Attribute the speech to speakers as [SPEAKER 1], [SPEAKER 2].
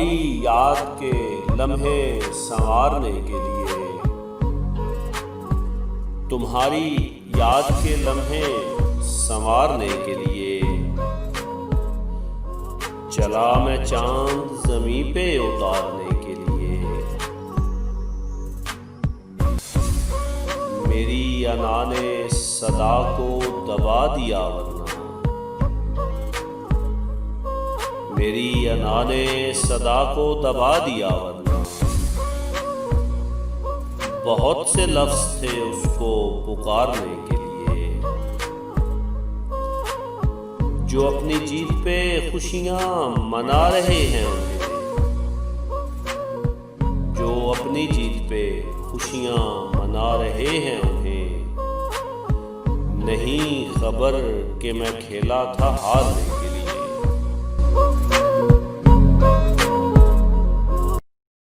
[SPEAKER 1] तुम्हारी याद के लम्हे संवारने के लिए, तुम्हारी याद के लम्हे संवारने के लिए चला मैं चांद ज़मीं पे उतारने के लिए। मेरी अना ने सदा को दबा दिया वरना, मेरी अना ने सदा को दबा दिया वरना। बहुत से लफ्ज़ थे उसको पुकारने के लिए, जो अपनी जीत पे खुशियाँ मना रहे हैं उन्हें, जो अपनी जीत पे खुशियाँ मना रहे हैं उन्हें नहीं खबर कि मैं खेला था हारने के लिए।